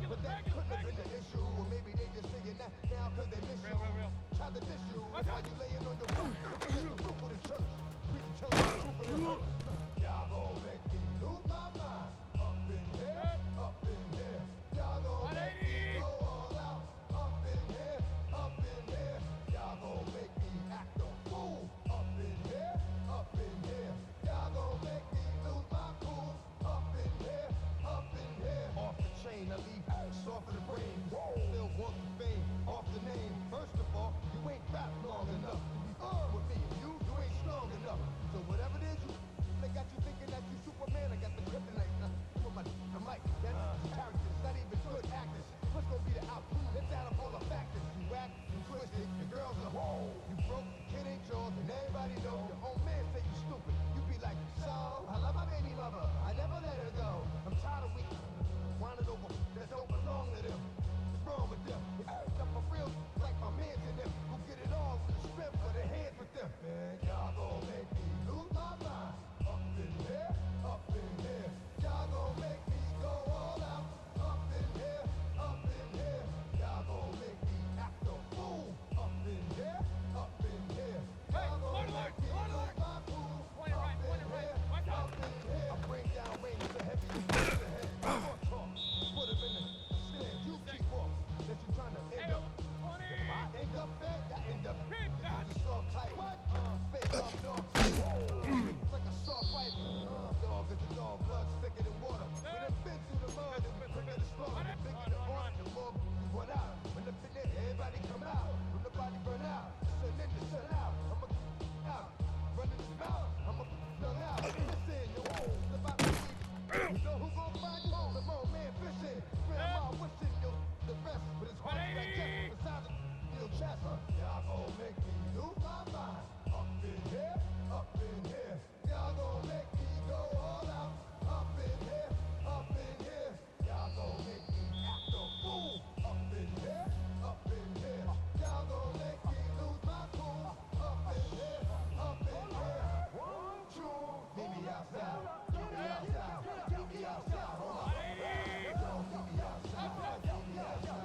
But that couldn't have been the issue. Or maybe they just saying that now cause they miss you. Tried to diss you. While you laying on your roof. Looking at the roof of the church. Preaching church the truth of the hood. Y'all gon' make me lose my mind. Up in here, up in here. Y'all gon' make me go all out. Up in here, up in here. Y'all gon' make me act a fool. Up in here, up in here. Y'all gon' make me lose my cool. Up in here, up in here. Off the chain, I leave soft in the brain. Still want the fame, off the name. First of all, you ain't rap long enough to be with me. You ain't strong enough. So whatever it is, they got you thinking that you Superman. I got the kryptonite. With my mic, that's characters, not even good actors. What's gonna be the output? It's out of all the factors. You act, you twisted, your girl's a hoe. You broke, kid ain't yours, and everybody know. Your own man say you stupid. You be like, so, I love my baby mother. I never let her go. I'm tired of weak. Wanted over that don't belong to them. What's wrong with them? It's up for real, like my man's in them. Who get it all with the strip for the hands with them. Man, y'all gon' make me lose my mind. Up in here, up in here. Y'all gon' make me go all out. Up in here, up in here. Y'all gon' make me act a fool. Up in here, up in here. Y'all gon' make me lose my cool. Up in here, up in here. I bring down rain with the heavy. Put him in the stand, you keep off. That you trying to end up. If I end up bad, I end up. It's so tight. What? Fake up, dog. It's like a soft fight. Dog is a dog, blood thicker than water. We done been through the mud, and we're quicker to slaughter. The bigger the run, the more you run out. When the finish, everybody come out. When the body burn out, sun in the sun out. I'm a out. Running his mouth, I'm a young out. Listen, yo, it's about to be. You know who gon' find you? The more man fishing. Grandma wishing you the best, but it's hard to digest. Besides the steel chest, y'all gon' make me lose my mind. Up in here, up in here. Y'all gon' make me go all out. Up in here, up in here. Y'all gon' make me act a fool. Up in here, up in here. Y'all gon' make me lose my cool. Up in here, up in here. One, two, meet me outside. Meet me outside. Meet me outside. Hold on. Meet me outside. Meet me outside. Meet me outside.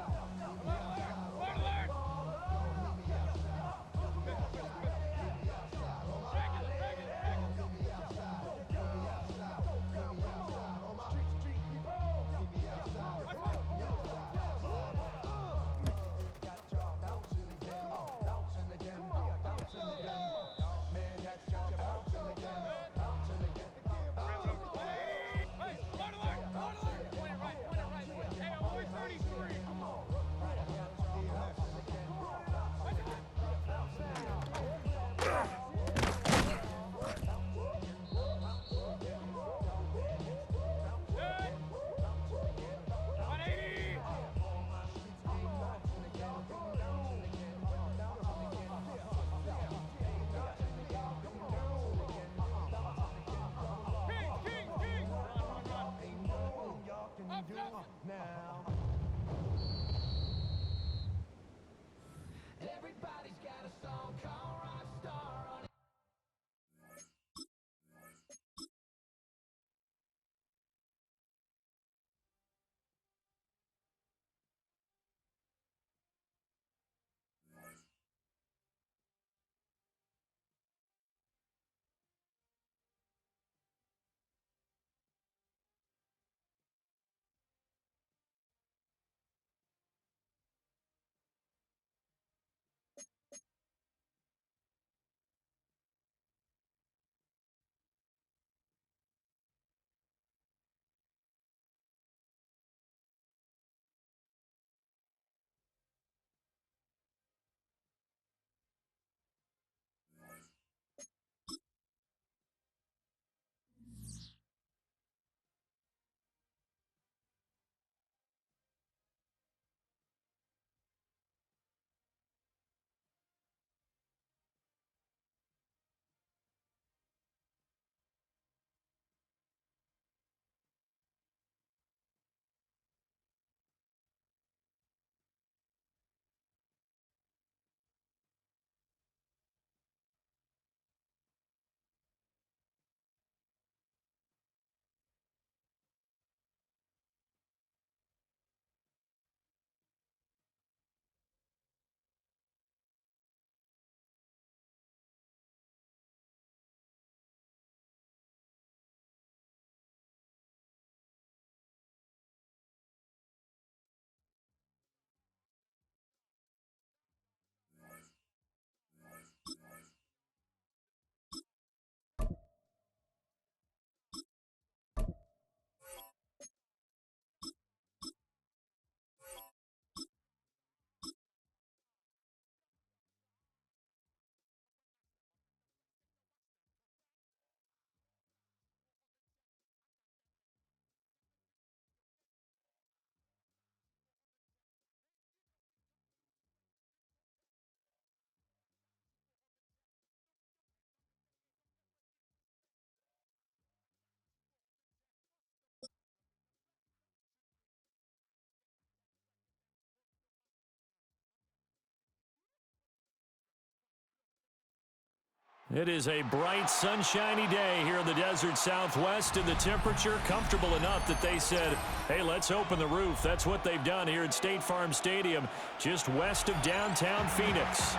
It is a bright, sunshiny day here in the desert Southwest, and the temperature comfortable enough that they said, hey, let's open the roof. That's what they've done here at State Farm Stadium, just west of downtown Phoenix.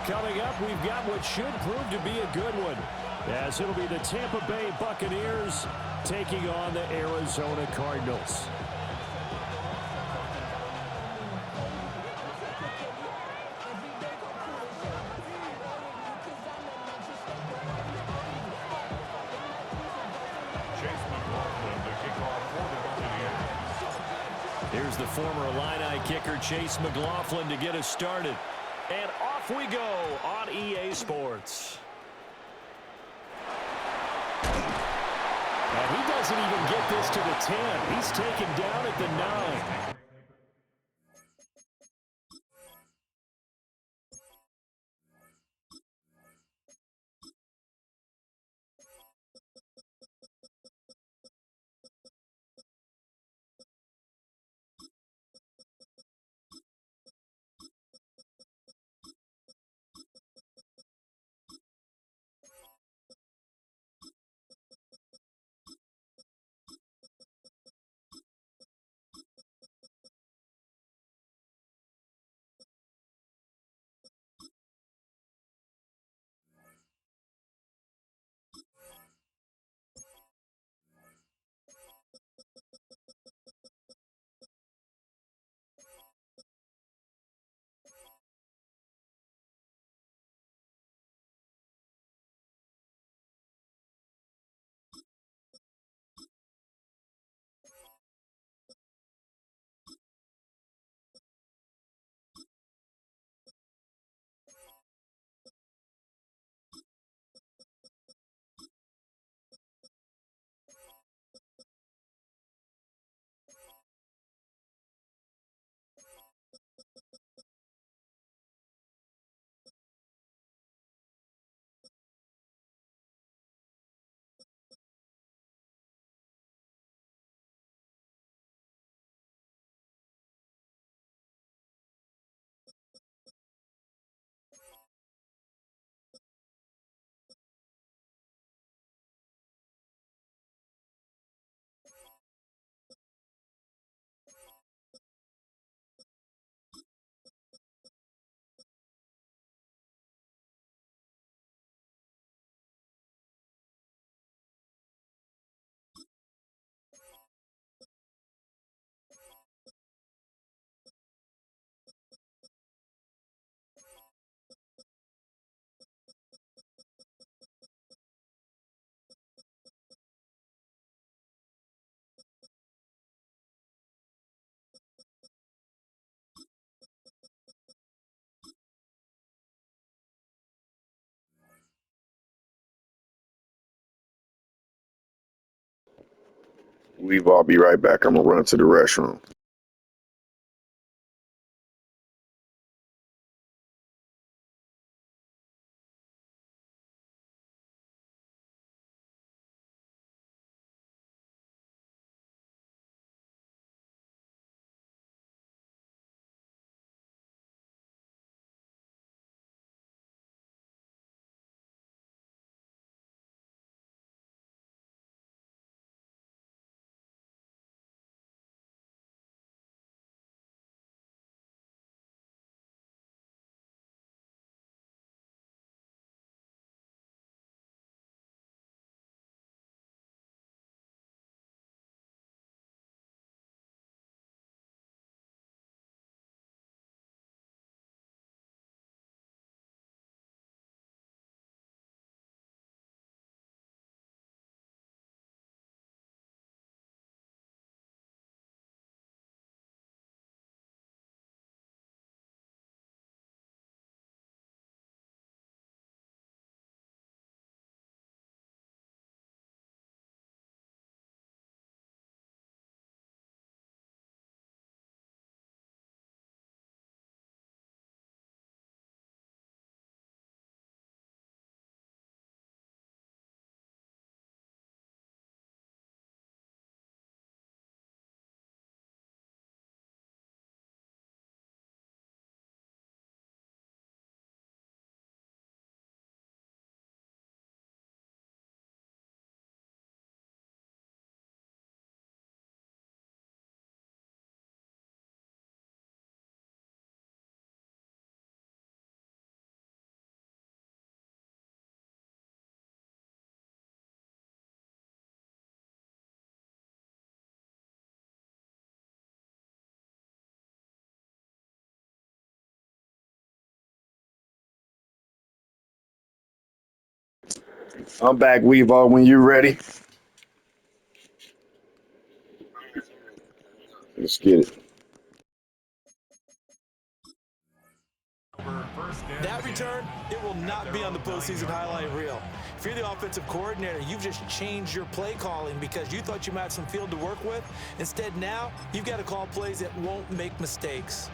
Coming up, we've got what should prove to be a good one, as it'll be the Tampa Bay Buccaneers taking on the Arizona Cardinals. Here's the former Illini kicker, Chase McLaughlin, to get us started. And off we go on EA Sports. And he doesn't even get this to the 10. He's taken down at the 9. Weevo, I'll be right back. I'm going to run to the restroom. I'm back, Weevo, when you're ready. Let's get it. That return, it will not be on the postseason highlight reel. If you're the offensive coordinator, you've just changed your play calling because you thought you might have some field to work with. Instead, now, you've got to call plays that won't make mistakes.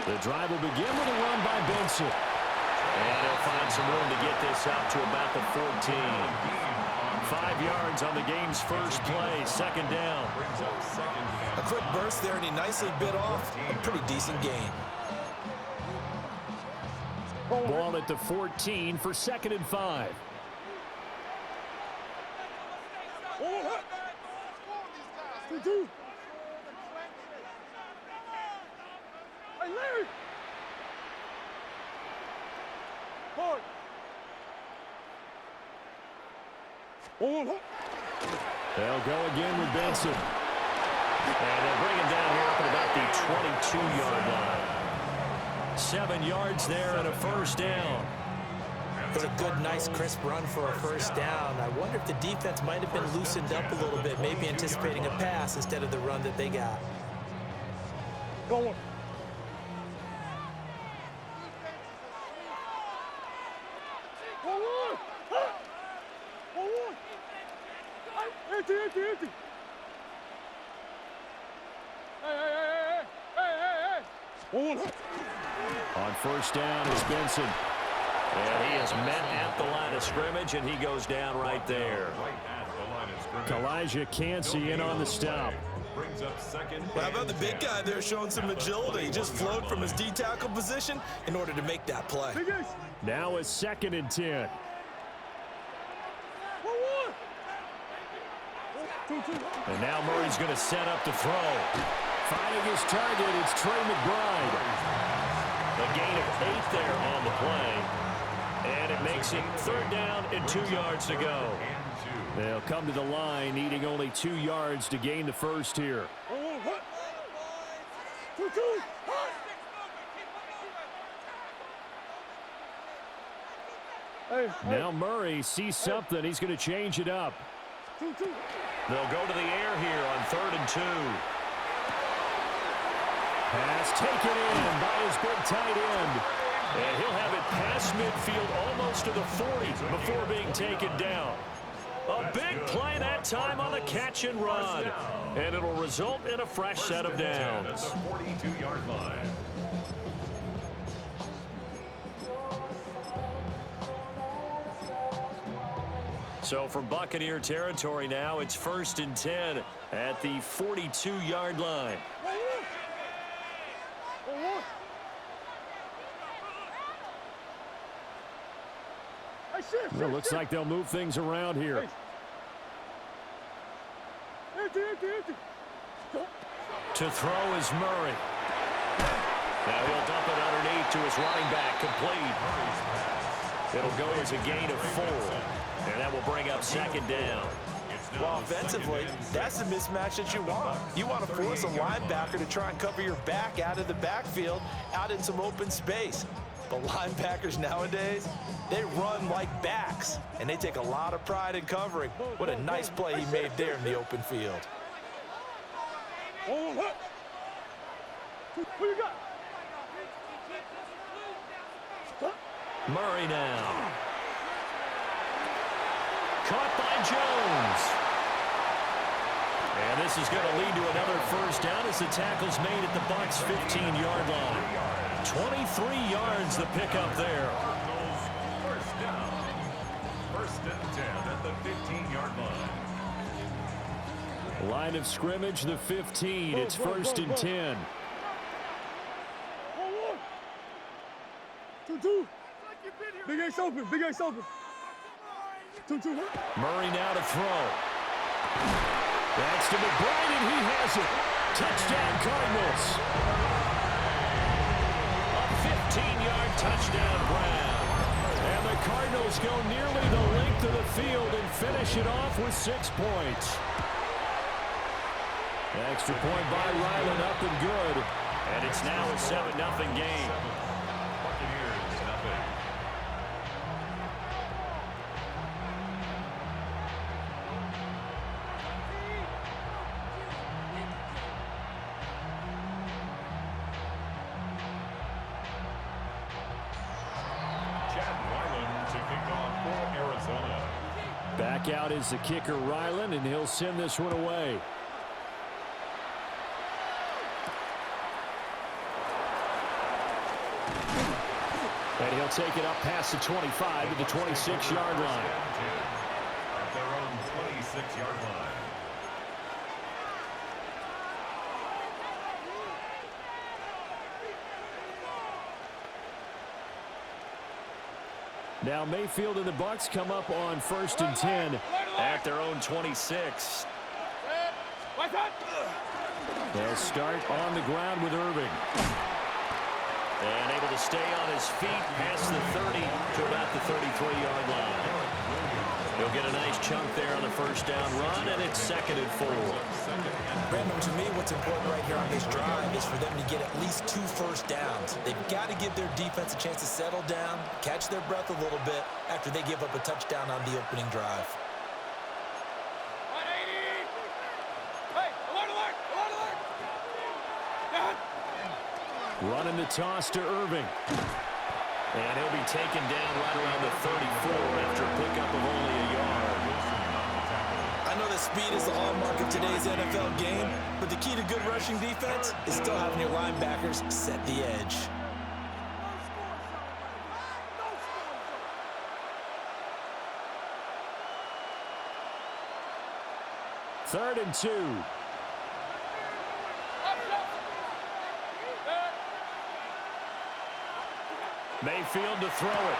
The drive will begin with a run by Benson. And he'll find some room to get this up to about the 14. 5 yards on the game's first play, second down. A quick burst there, and he nicely bit off a pretty decent gain. Ball at the 14 for 2nd and 5. They'll go again with Benson. And they'll bring him down here up at about the 22-yard line. 7 yards there and a first down. It was a good, nice, crisp run for a first down. I wonder if the defense might have been loosened up a little bit, maybe anticipating a pass instead of the run that they got. Go on. Empty. On first down is Benson. And he is met at the line of scrimmage, and he goes down right there. Elijah Cansey in on the stop. Well, how about the big guy there showing some agility? He just flowed from his D-tackle position in order to make that play. Now a 2nd and 10. And now Murray's going to set up to throw. Finding his target, it's Trey McBride. A gain of 8 there on the play. And it makes it 3rd down and 2 yards to go. They'll come to the line, needing only 2 yards to gain the first here. Now Murray sees something. He's going to change it up. They'll go to the air here on 3rd and 2. Pass taken in by his big tight end. And he'll have it past midfield almost to the 40 before being taken down. A big play that time on the catch and run. And it'll result in a fresh set of downs. 42-yard line. So from Buccaneer territory now, it's 1st and 10 at the 42-yard line. Well, looks like they'll move things around here. To throw is Murray. Now he'll dump it underneath to his running back, complete. It'll go as a gain of 4. And that will bring up 2nd down. Well, offensively, that's the mismatch that you want. You want to force a linebacker to try and cover your back out of the backfield, out in some open space. But linebackers nowadays, they run like backs, and they take a lot of pride in covering. What a nice play he made there in the open field. Murray now. Caught by Jones. And this is going to lead to another first down as the tackle's made at the Bucs' 15-yard line. 23 yards the pickup there. First down. 1st and 10 at the 15-yard line. Line of scrimmage, the 15. It's 1st and 10. Big Ace open. Murray now to throw. That's to McBride, and he has it. Touchdown, Cardinals. A 15-yard touchdown, Brown. And the Cardinals go nearly the length of the field and finish it off with 6 points. Extra point by Ryland, up and good. And it's now a 7-0 game. Buccaneers, nothing. Back out is the kicker, Ryland, and he'll send this one away. And he'll take it up past the 25 to the 26-yard line. At their own 26-yard line. Now Mayfield and the Bucs come up on 1st and 10 at their own 26. They'll start on the ground with Irving. And able to stay on his feet past the 30 to about the 33-yard line. He'll get a nice chunk there on the first down run, and it's 2nd and 4. Brandon, to me, what's important right here on this drive is for them to get at least 2 first downs. They've got to give their defense a chance to settle down, catch their breath a little bit after they give up a touchdown on the opening drive. Running the toss to Irving. And he'll be taken down right around the 34 after a pickup of only a yard. I know that speed is the hallmark of today's NFL game, but the key to good rushing defense is still having your linebackers set the edge. Third and 2. Mayfield to throw it.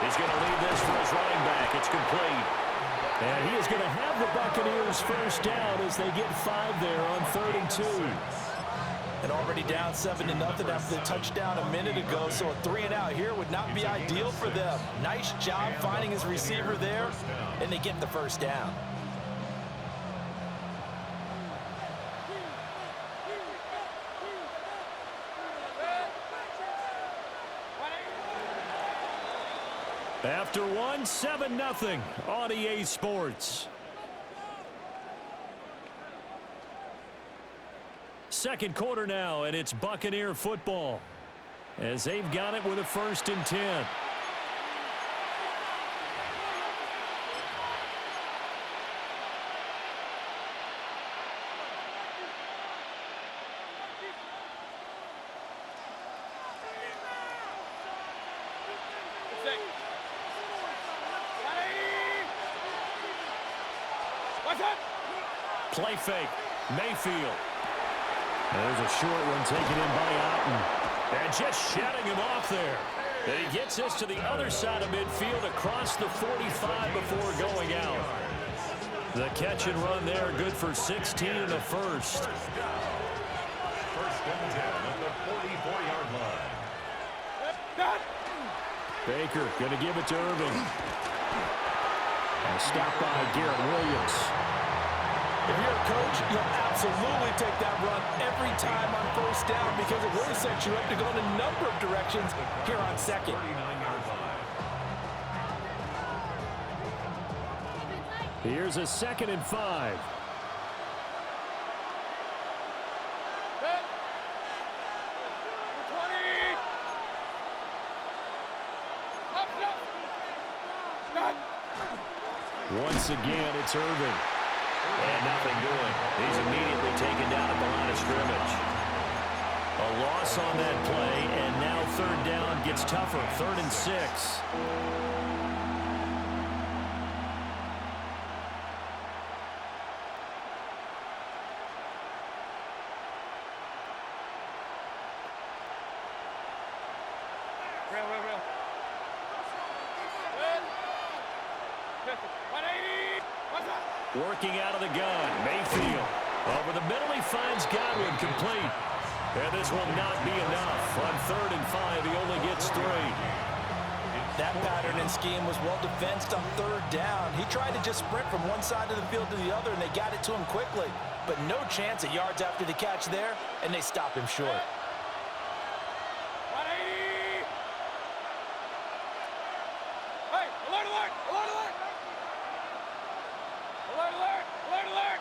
He's going to leave this for his running back. It's complete. And he is going to have the Buccaneers first down as they get 5 there on 3rd and 2. And already down 7-0 after the touchdown a minute ago, so a 3-and-out here would not be ideal for them. Nice job finding his receiver there, and they get the first down. After 1, 7-0 on EA Sports. Second quarter now, and it's Buccaneer football as they've got it with a 1st and 10. Play fake. Mayfield. There's a short one taken in by Otten. And just shutting him off there. And he gets us to the other side of midfield across the 45 before going out. The catch and run there, good for 16 in the first. 1st and 10 at the 44-yard line. Baker going to give it to Irving. And stopped by Garrett Williams. If you're a coach, you'll absolutely take that run every time on 1st down because it really sets you up to go in a number of directions here on 2nd. 39-yard line. Here's a 2nd and 5. Once again, it's Irving. And nothing doing. He's immediately taken down at the line of scrimmage. A loss on that play, and now 3rd down gets tougher. 3rd and 6. Working out of the gun, Mayfield. Over the middle, he finds Godwin, complete. And this will not be enough. On 3rd and 5, he only gets 3. That pattern and scheme was well defensed on 3rd down. He tried to just sprint from one side of the field to the other, and they got it to him quickly. But no chance of yards after the catch there, and they stop him short. Hey, alert, alert, alert, alert! Alert, alert, alert, alert!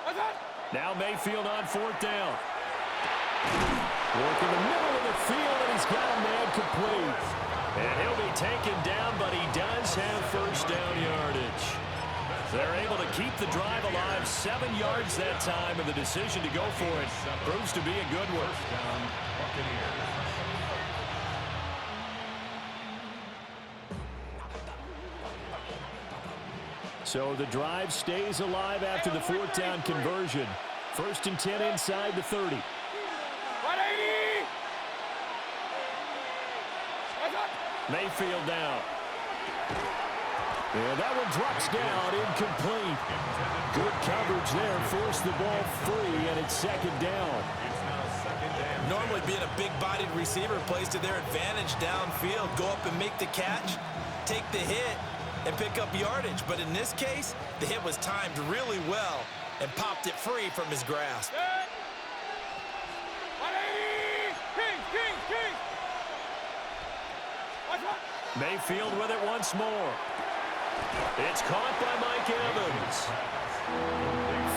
What's that? Now Mayfield on 4th down. Working the middle of the field, and he's got a man complete. And he'll be taken down, but he does have 1st down yardage. They're able to keep the drive alive, 7 yards that time, and the decision to go for it proves to be a good one. So the drive stays alive after the 4th down conversion. 1st and 10 inside the 30. 180! What's up? Mayfield down. Yeah, that one drops down, incomplete. Good coverage there, forced the ball free, and it's 2nd down. Normally being a big-bodied receiver plays to their advantage downfield. Go up and make the catch, take the hit, and pick up yardage. But in this case, the hit was timed really well and popped it free from his grasp. 180! King, king, king! What's up? Mayfield with it once more. It's caught by Mike Evans.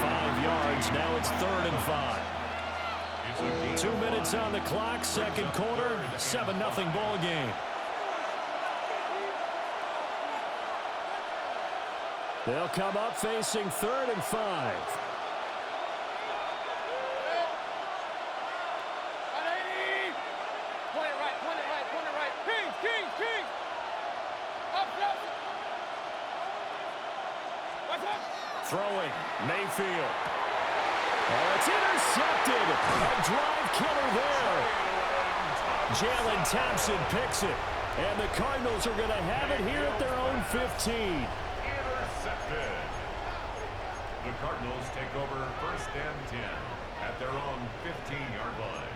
5 yards, now it's 3rd and 5. 2 minutes on the clock, 2nd quarter, 7-0 ball game. They'll come up facing 3rd and 5. 180! Point it right, point it right, point it right. King, king, king! Up, up! What's up? Throwing, Mayfield. Oh, it's intercepted. A drive killer there. Jalen Thompson picks it. And the Cardinals are going to have it here at their own 15. Intercepted. The Cardinals take over 1st and 10 at their own 15-yard line.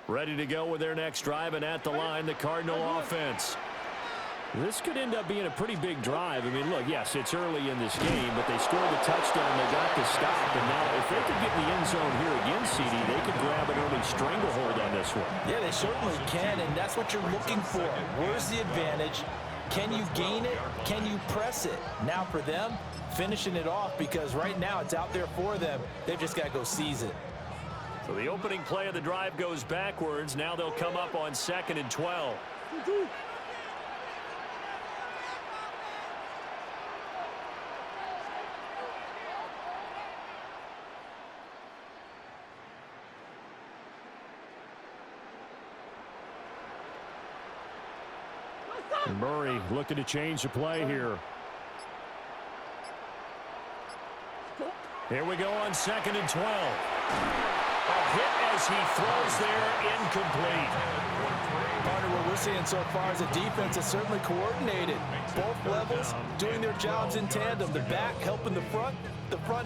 Ready to go with their next drive, and at the line, the Cardinal offense. This could end up being a pretty big drive. I mean, look, yes, it's early in this game, but they scored the touchdown, they got the stop, and now if they could get in the end zone here again, CD, they could grab an early stranglehold on this one. Yeah, they certainly can, and that's what you're looking for. Where's the advantage? Can you gain it? Can you press it? Now for them, finishing it off, because right now it's out there for them. They've just got to go seize it. So the opening play of the drive goes backwards. Now they'll come up on 2nd and 12. Murray looking to change the play here. Here we go on 2nd and 12. A hit as he throws there, incomplete. Partner, what we're seeing so far is a defense that's certainly coordinated. Both levels doing their jobs in tandem. The back helping the front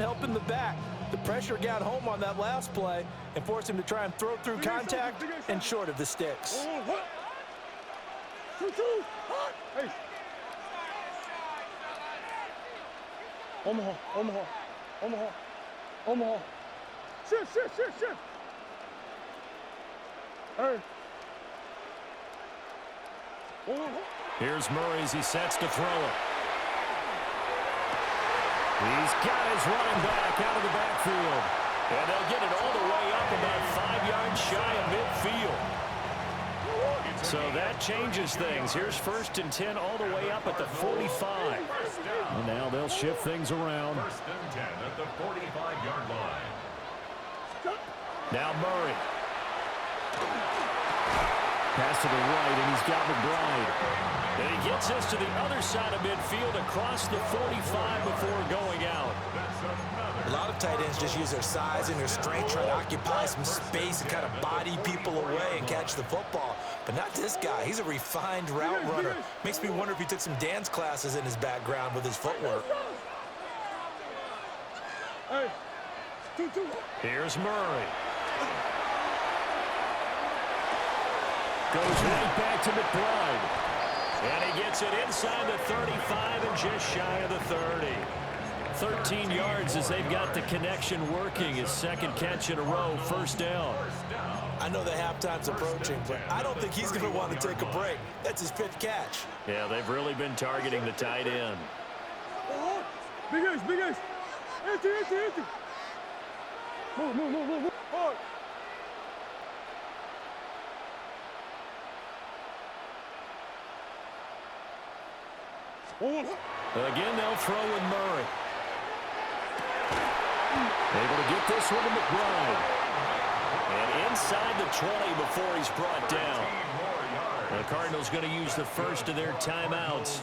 helping the back. The pressure got home on that last play and forced him to try and throw through contact and short of the sticks. Hey. Omaha, Omaha, Omaha, Omaha. Shift, shift, shift, shift. Hey. Omaha. Here's Murray as he sets to throw it. He's got his running back out of the backfield. And they'll get it all the way up about 5 yards shy of midfield. So that changes things. Here's 1st and 10 all the way up at the 45. And now they'll shift things around. 1st and 10 at the 45-yard line. Now Murray. Pass to the right, and he's got McBride. And he gets us to the other side of midfield across the 45 before going out. A lot of tight ends just use their size and their strength, try to occupy some space and kind of body people away and catch the football. But not this guy. He's a refined route runner. Makes me wonder if he took some dance classes in his background with his footwork. Here's Murray. Goes right back to McBride. And he gets it inside the 35 and just shy of the 30. 13 yards as they've got the connection working. His second catch in a row, first down. I know the halftime's approaching, but I don't think he's going to want to take a break. That's his fifth catch. Yeah, they've really been targeting the tight end. Big ace, big ace. Empty. Move. Hard. Again, they'll throw with Murray. Able to get this one to McBride. And inside the 20 before he's brought down. The Cardinals going to use the first of their timeouts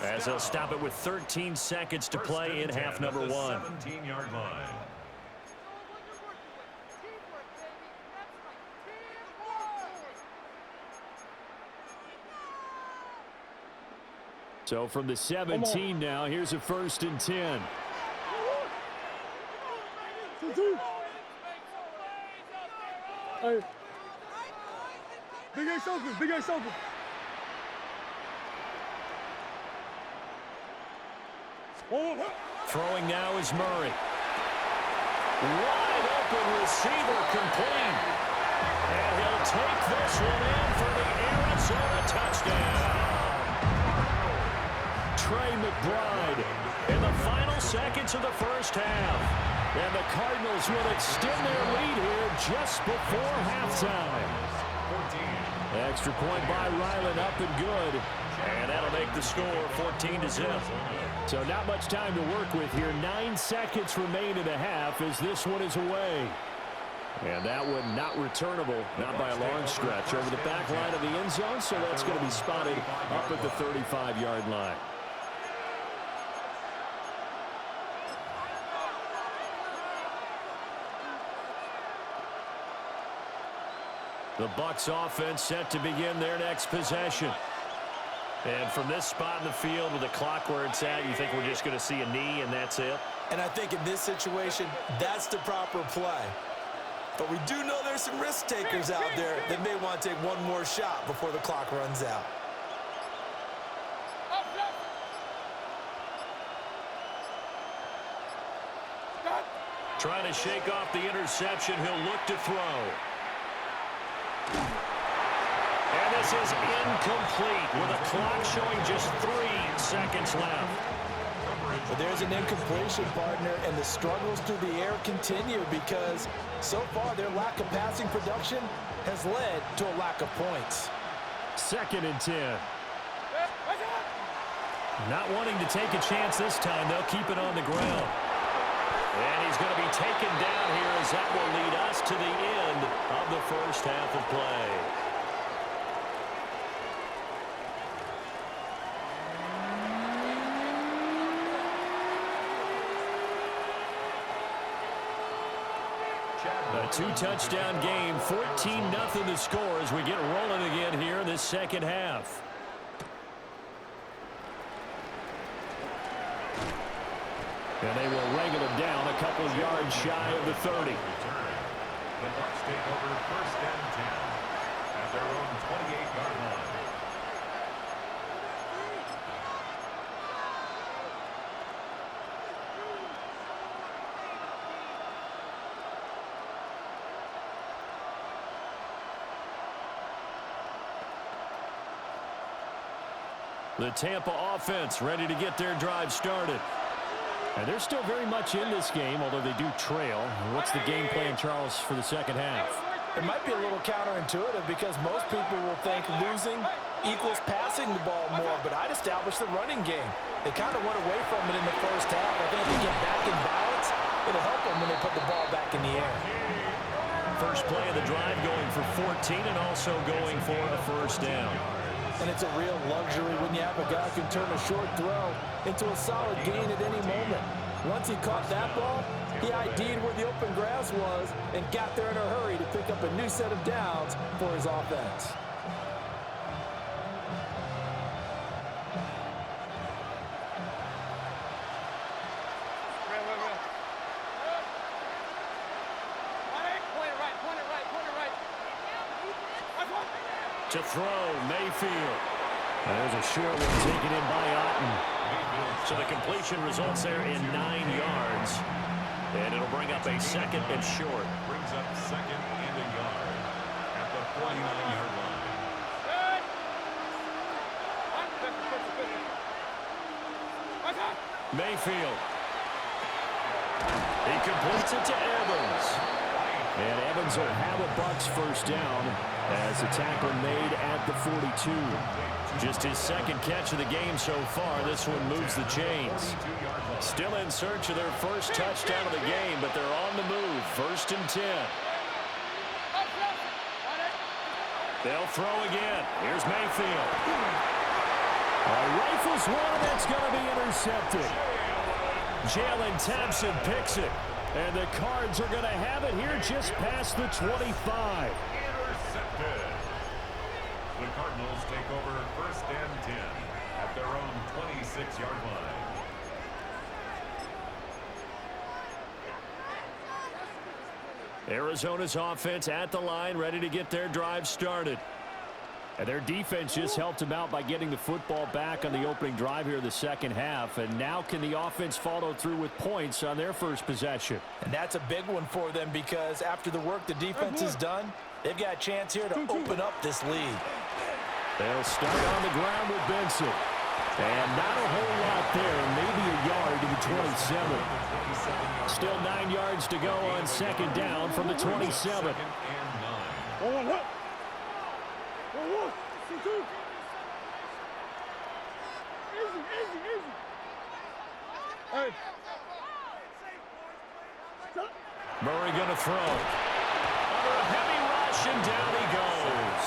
as they'll stop it with 13 seconds to play in half number 1. 17-yard line. So from the 17 now, here's a 1st and 10. Hey. Big ace open. Throwing now is Murray. Wide open receiver complete. And he'll take this one in for the Arizona touchdown. Trey McBride in the final seconds of the first half. And the Cardinals will extend their lead here just before halftime. Extra point by Ryland, up and good. And that'll make the score 14-0. So not much time to work with here. 9 seconds remain in the half as this one is away. And that one not returnable, not by a long stretch, over the back line of the end zone. So that's going to be spotted up at the 35-yard line. The Bucs offense set to begin their next possession. And from this spot in the field with the clock where it's at, you think we're just going to see a knee and that's it? And I think in this situation, that's the proper play. But we do know there's some risk takers out there that may want to take one more shot before the clock runs out. Trying to shake off the interception. He'll look to throw. And this is incomplete with a clock showing just 3 seconds left. But there's an incompletion, partner, and the struggles through the air continue because so far their lack of passing production has led to a lack of points. 2nd and 10. Not wanting to take a chance this time. They'll keep it on the ground. And he's going to be taken down here as that will lead us to the end of the first half of play. A 2-touchdown game, 14-0 the score as we get rolling again here in this second half. And they will wrangle him down a couple of yards shy of the 30. The Bucs take over 1st and 10 at their own 28-yard line. The Tampa offense ready to get their drive started. And they're still very much in this game, although they do trail. What's the game plan, Charles, for the second half? It might be a little counterintuitive because most people will think losing equals passing the ball more, but I'd establish the running game. They kind of went away from it in the first half. I think if they get back in balance, it'll help them when they put the ball back in the air. First play of the drive going for 14 and also going for a first down. And it's a real luxury when you have a guy who can turn a short throw into a solid gain at any moment. Once he caught that ball, he ID'd where the open grass was and got there in a hurry to pick up a new set of downs for his offense. To throw, Mayfield. There's a short one taken in by Otten. So the completion results there in 9 yards. And it'll bring up a second and short. Brings up second and a yard at the 49-yard line. Mayfield. He completes it to Evans. And Evans will have a Bucs first down as the tackle made at the 42. Just his second catch of the game so far. This one moves the chains. Still in search of their first touchdown of the game, but they're on the move. First and 10. They'll throw again. Here's Mayfield. Rifles one, and that's going to be intercepted. Jalen Thompson picks it. And the Cards are going to have it here just past the 25. Intercepted. The Cardinals take over first and 10 at their own 26-yard line. Arizona's offense at the line, ready to get their drive started. And their defense just helped them out by getting the football back on the opening drive here in the second half. And now can the offense follow through with points on their first possession? And that's a big one for them because after the work the defense has done, they've got a chance here to open up this lead. They'll start on the ground with Benson. And not a whole lot there, maybe a yard to the 27. Still 9 yards to go on second down from the 27. Murray going to throw. Under a heavy rush, and down he goes.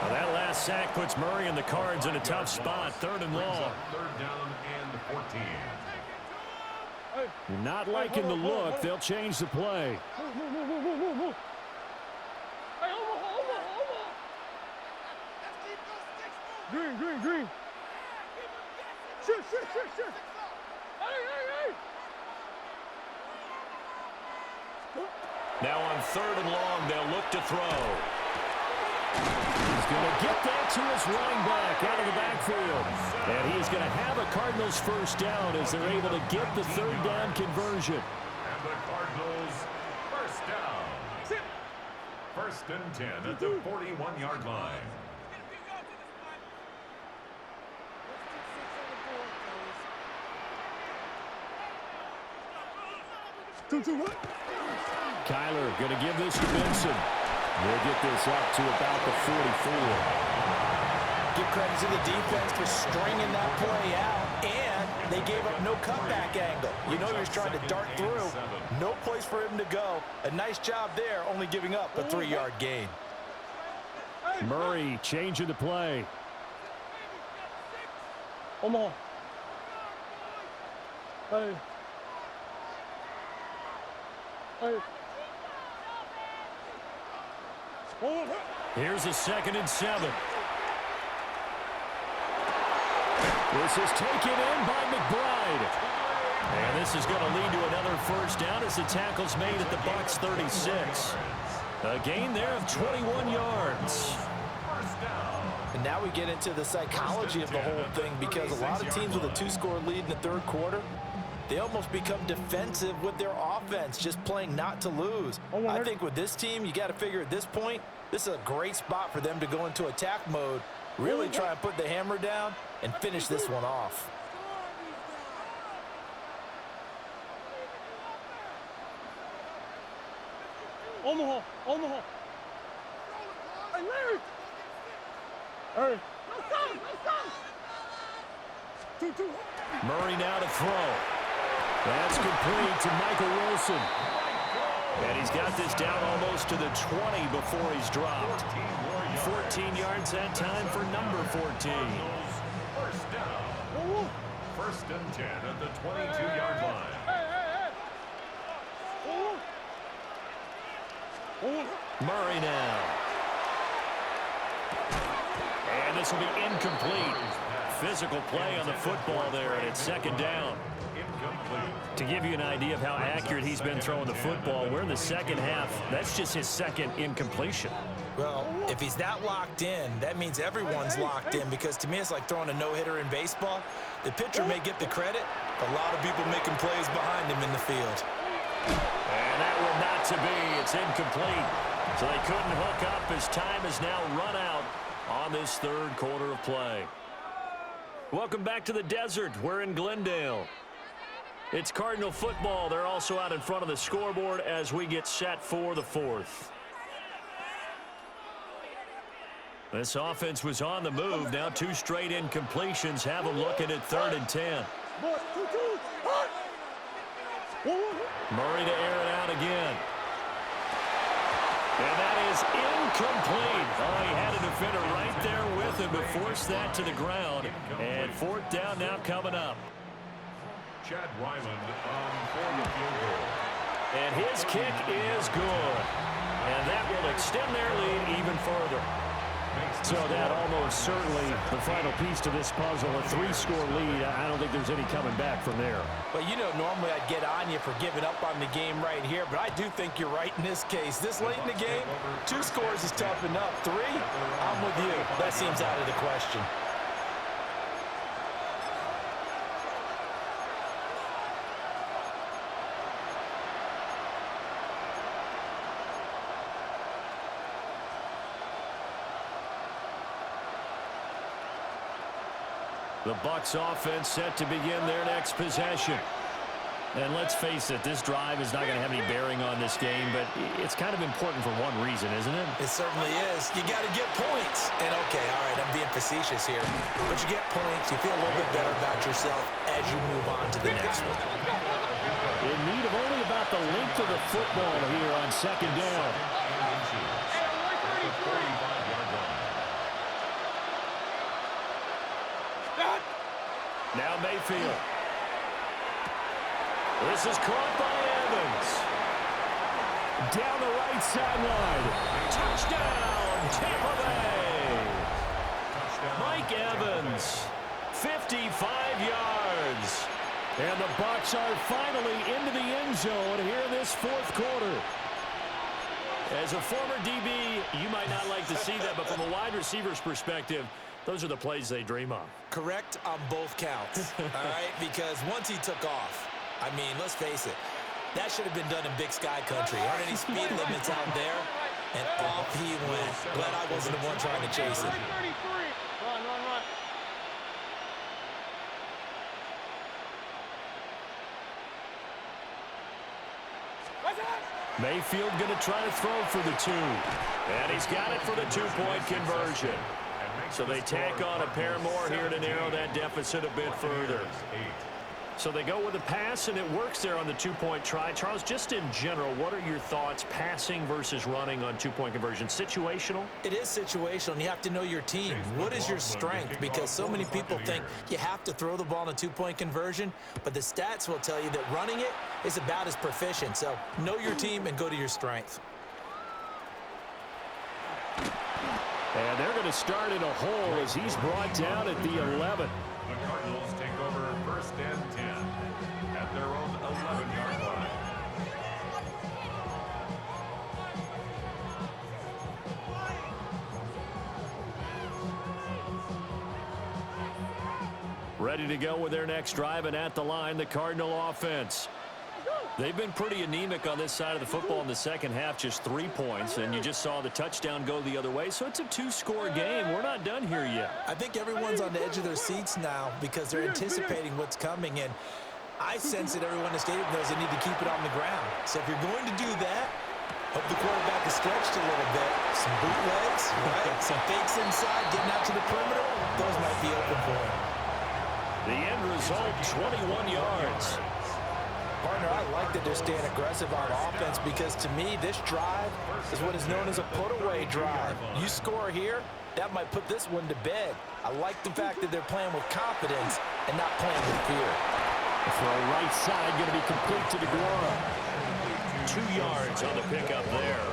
Now that last sack puts Murray and the Cards in a tough spot. Third and long. Third down and 14. Not liking the look. They'll change the play. Green. Shit. Hey. Now on third and long, they'll look to throw. He's going to get that to his running back out of the backfield. And he's going to have a Cardinals first down as they're able to get the third down conversion. And the Cardinals first down. First and 10 at the 41-yard line. Kyler going to give this to Benson. We'll get this up to about the 44. Give credit to the defense for stringing that play out, and they gave up no cutback angle. You know he was trying to dart through. No place for him to go. A nice job there, only giving up a 3-yard gain. Murray changing the play. Omaha. Hey. Here's a 2nd and 7. This is taken in by McBride. And this is going to lead to another first down as the tackle's made at the Bucs 36. A gain there of 21 yards. And now we get into the psychology of the whole thing because a lot of teams with a 2-score lead in the third quarter, they almost become defensive with their offense, just playing not to lose. I think with this team, you got to figure at this point, this is a great spot for them to go into attack mode, really try and put the hammer down and finish this one off. Omaha. Hey, Larry. Hey. Two. Murray now to throw. That's complete to Michael Wilson. And he's got this down almost to the 20 before he's dropped. 14 yards that time for number 14. First down. First and 10 at the 22-yard line. Murray now. And this will be incomplete. Physical play on the football there, and it's second down. To give you an idea of how accurate he's been throwing the football, we're in the second half. That's just his second incompletion. Well, if he's that locked in, that means everyone's locked in, because to me it's like throwing a no-hitter in baseball. The pitcher may get the credit, but a lot of people making plays behind him in the field. And that will not to be. It's incomplete. So they couldn't hook up as time has now run out on this third quarter of play. Welcome back to the desert. We're in Glendale. It's Cardinal football. They're also out in front of the scoreboard as we get set for the fourth. This offense was on the move. Now two straight incompletions have them looking at 3rd and 10. Murray to air it out again. And that is incomplete. Oh, he had a defender right there with him to force that to the ground. And 4th down now coming up. Chad Ryland for the field goal. And his kick is good. And that will extend their lead even further. So that almost certainly the final piece to this puzzle, a 3-score lead. I don't think there's any coming back from there. Well, you know, normally I'd get on you for giving up on the game right here, but I do think you're right in this case. This late in the game, 2 scores is tough enough. 3, I'm with you. That seems out of the question. The Bucs offense set to begin their next possession. And let's face it, this drive is not going to have any bearing on this game, but it's kind of important for one reason, isn't it? It certainly is. You got to get points. And okay, all right, I'm being facetious here, but you get points, you feel a little bit better about yourself as you move on to the next one. In need of only about the length of the football here on 2nd down. Now Mayfield. This is caught by Evans. Down the right sideline. Touchdown, Tampa Bay. Mike Evans, 55 yards. And the Bucs are finally into the end zone here in this 4th quarter. As a former DB, you might not like to see that, but from a wide receiver's perspective, those are the plays they dream of. Correct on both counts, all right? Because once he took off, I mean, let's face it, that should have been done in Big Sky country. Aren't any speed limits out there? And off he went. Glad I wasn't the one trying to chase it. Run, run, run. Mayfield going to try to throw for the 2. And he's got it for the 2-point conversion. So they tack on a pair more here to narrow that deficit a bit further. So they go with a pass, and it works there on the 2-point try. Charles, just in general, what are your thoughts passing versus running on 2-point conversion? Situational? It is situational, and you have to know your team. What is your strength? Because so many people think you have to throw the ball in a 2-point conversion, but the stats will tell you that running it is about as proficient. So know your team and go to your strength. And they're going to start in a hole as he's brought down at the 11. The Cardinals take over 1st and 10 at their own 11-yard line. Ready to go with their next drive, and at the line, the Cardinal offense. They've been pretty anemic on this side of the football in the second half, just 3 points, and you just saw the touchdown go the other way, so it's a 2-score game. We're not done here yet. I think everyone's on the edge of their seats now because they're anticipating what's coming, and I sense that everyone in the stadium knows they need to keep it on the ground. So if you're going to do that, hope the quarterback is stretched a little bit. Some bootlegs, right? Some fakes inside, getting out to the perimeter. Those might be open for him. The end result, 21 yards. Partner, I like that they're staying aggressive on offense because to me, this drive is what is known as a put-away drive. You score here, that might put this one to bed. I like the fact that they're playing with confidence and not playing with fear. The throw right side going to be complete to DeGuara. 2 yards on the pickup there.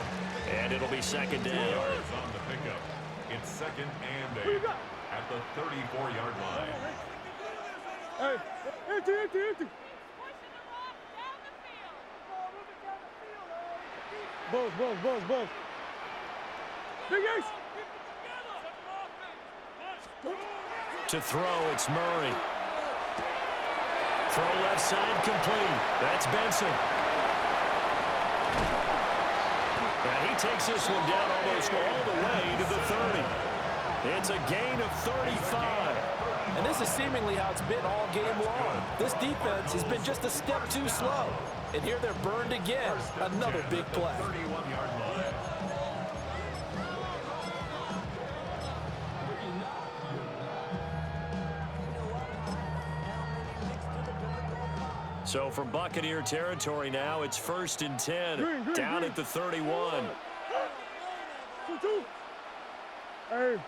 And it'll be second down. 2 yards on the pickup. It's second and 8 at the 34-yard line. Hey, empty. Buzz. Big Ace. To throw, it's Murray. Throw left side complete. That's Benson. And he takes this one down almost all the way to the 30. It's a gain of 35. And this is seemingly how it's been all game long. This defense has been just a step too slow. And here they're burned again. Another big play. 31-yard line. So from Buccaneer territory now, it's 1st and 10. Down at the 31. 2-2. Hey.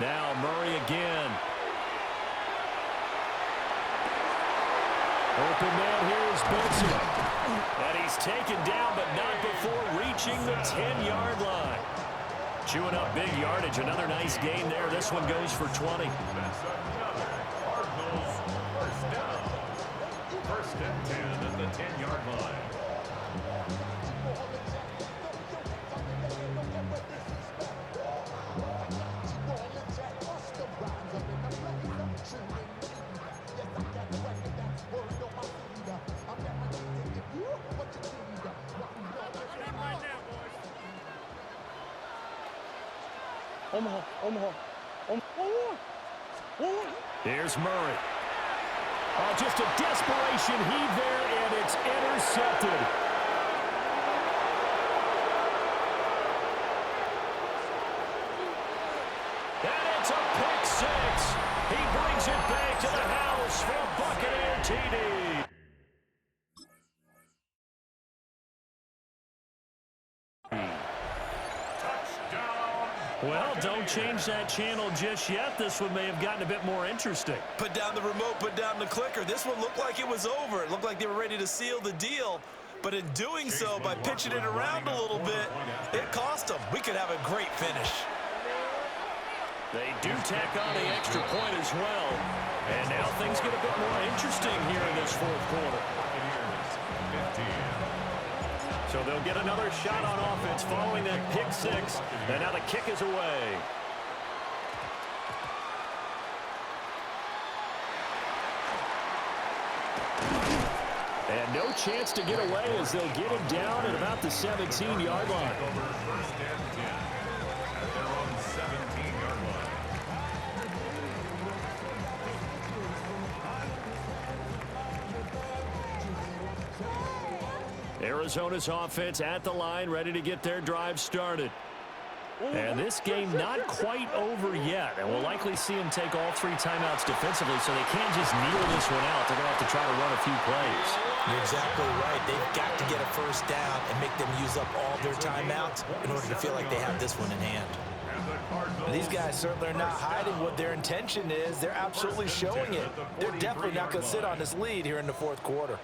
Now Murray again. Open man here is Benson. And he's taken down, but not before reaching the 10-yard line. Chewing up big yardage. Another nice gain there. This one goes for 20. Cardinals first down. 1st and 10 at the 10-yard line. Omaha. Here's Murray. Oh, just a desperation heave there, and it's intercepted. And it's a pick six. He brings it back to the house for a Buccaneer TD. Well, don't change that channel just yet. This one may have gotten a bit more interesting. Put down the remote, put down the clicker. This one looked like it was over. It looked like they were ready to seal the deal. But in doing so, by pitching it around a little bit, it cost them. We could have a great finish. They do tack on the extra point as well. And now things get a bit more interesting here in this 4th quarter. So they'll get another shot on offense following that pick six. And now the kick is away. And no chance to get away as they'll get him down at about the 17-yard line. Over 1st and 10 at their own 17-yard line. Arizona's offense at the line, ready to get their drive started. And this game not quite over yet. And we'll likely see them take all 3 timeouts defensively, so they can't just kneel this one out. They're going to have to try to run a few plays. You're exactly right. They've got to get a 1st down and make them use up all their timeouts in order to feel like they have this one in hand. And these guys certainly are not hiding what their intention is. They're absolutely showing it. They're definitely not going to sit on this lead here in the 4th quarter.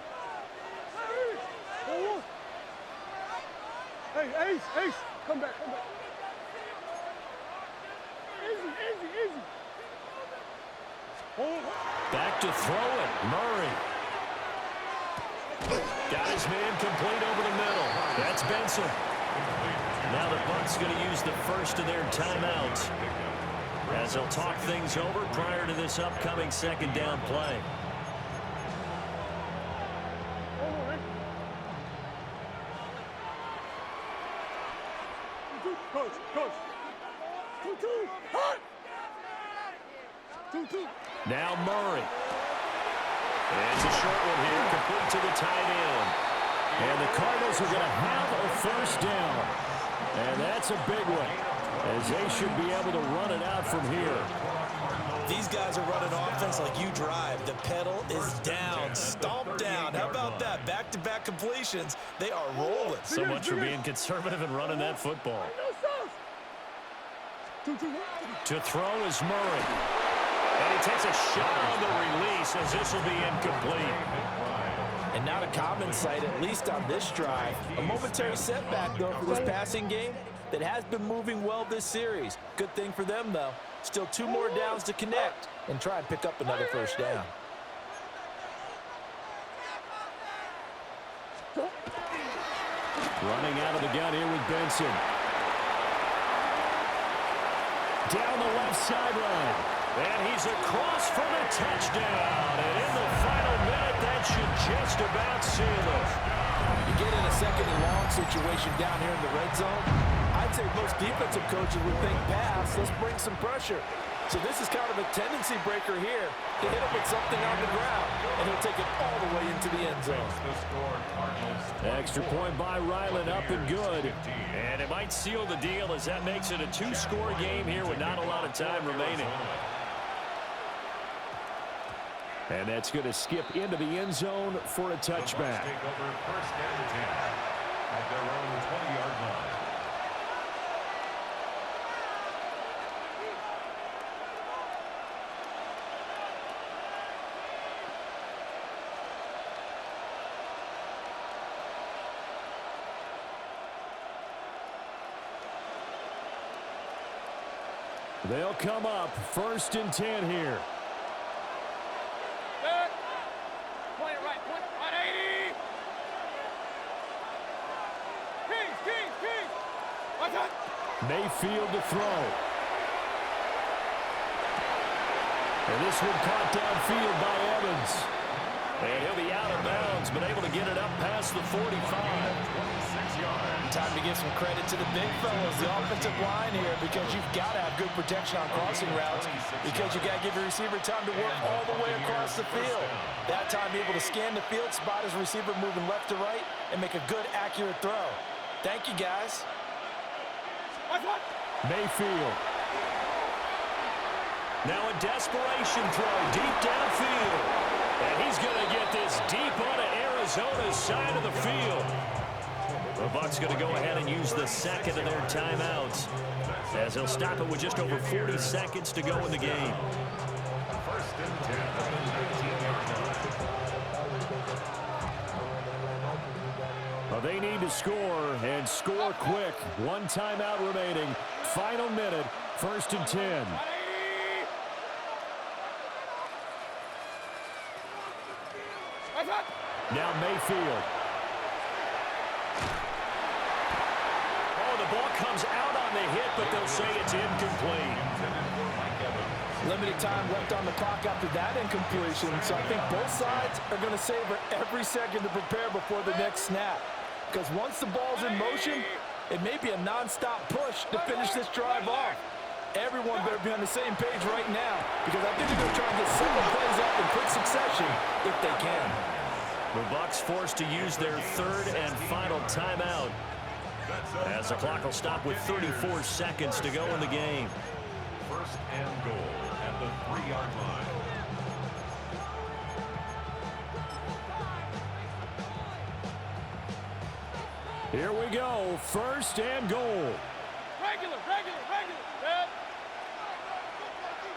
Hey, Ace, come back. Easy. Back to throw it. Murray. Got his man complete over the middle. That's Benson. Now the Bucs going to use the first of their timeouts as they'll talk things over prior to this upcoming 2nd down play. Coach. 2-2. Now Murray. And it's a short one here, complete to the tight end. And the Cardinals are going to have a 1st down. And that's a big one. as they should be able to run it out from here. These guys are running offense like you drive. The pedal is down, stomp down. How about that? Back-to-back completions. They are rolling. So much for being conservative and running that football. To throw is Murray. And he takes a shot on the release as this will be incomplete. And not a common sight, at least on this drive. A momentary setback, though, for this passing game that has been moving well this series. Good thing for them, though. Still 2 more downs to connect and try and pick up another first down. Running out of the gun here with Benson. Down the left sideline. And he's across for the touchdown. And in the final minute, that should just about seal it. You get in a second and long situation down here in the red zone, I'd say most defensive coaches would think pass, let's bring some pressure. So this is kind of a tendency breaker here to hit him with something on the ground, and he'll take it all the way into the end zone. Extra point by Ryland, up and good. And it might seal the deal as that makes it a 2-score game here with not a lot of time remaining. And that's going to skip into the end zone for a touchback. Take over first and 10 at their own 20-yard line. They'll come up first and 10 here. Point it right, 80. Kings. What's that? Mayfield to throw. And this one caught downfield by Evans. And he'll be out of bounds, but able to get it up past the 45. 26 yards. Time to give some credit to the big fellas, the offensive line here, because you've got to have good protection on crossing routes, because you got to give your receiver time to work all the way across the field. That time able to scan the field, spot his receiver moving left to right, and make a good, accurate throw. Thank you, guys. Mayfield. Now a desperation throw deep downfield. And he's going to get this deep onto Arizona's side of the field. The Bucs going to go ahead and use the second of their timeouts, as they'll stop it with just over 40 seconds to go in the game. First and 10 at the 19-yard line. Well, they need to score, and score quick. 1 timeout remaining. Final minute, first and 10. Now Mayfield. Oh, the ball comes out on the hit, but they'll say it's incomplete. Limited time left on the clock after that incompletion, so I think both sides are going to savor every second to prepare before the next snap. Because once the ball's in motion, it may be a non-stop push to finish this drive off. Everyone better be on the same page right now, because I think they're going to try and get several plays up in quick succession if they can. The Bucs forced to use their third and final timeout, as the clock will stop with 34 seconds to go in the game. First and goal at the 3-yard line. Here we go, first and goal. Regular. Red.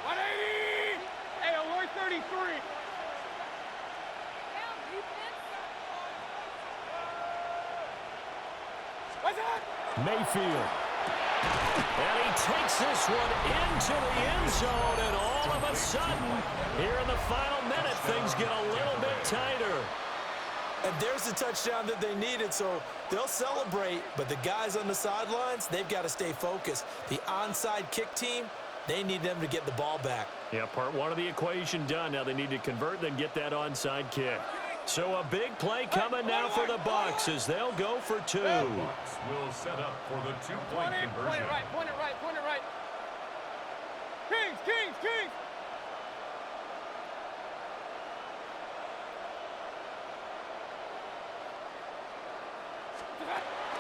180. Hey, alert 33. What's that? Mayfield. And he takes this one into the end zone, and all of a sudden, here in the final minute, things get a little bit tighter. And there's the touchdown that they needed, so they'll celebrate. But the guys on the sidelines, they've got to stay focused. The onside kick team, they need them to get the ball back. Yeah, part one of the equation done. Now they need to convert, then get that onside kick. So a big play coming now for the Bucs as they'll go for 2. The Bucs will set up for the 2-point conversion. Point it right. Kings.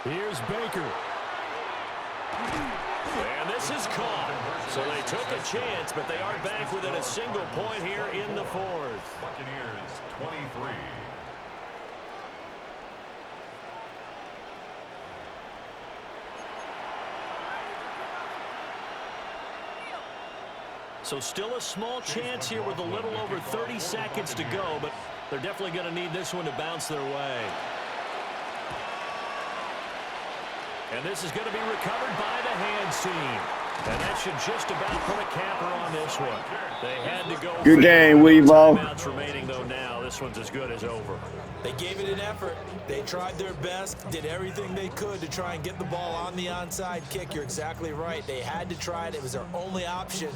Here's Baker. And this is caught. So they took a chance, but they are back within a single point here in the fourth. Buccaneers 23. So still a small chance here with a little over 30 seconds to go, but they're definitely going to need this one to bounce their way. And this is going to be recovered by the hands team. And that should just about put a capper on this one. They had to go. Good game, Weevo. Timeouts remaining, though, now. This one's as good as over. They gave it an effort. They tried their best, did everything they could to try and get the ball on the onside kick. You're exactly right. They had to try it. It was their only option.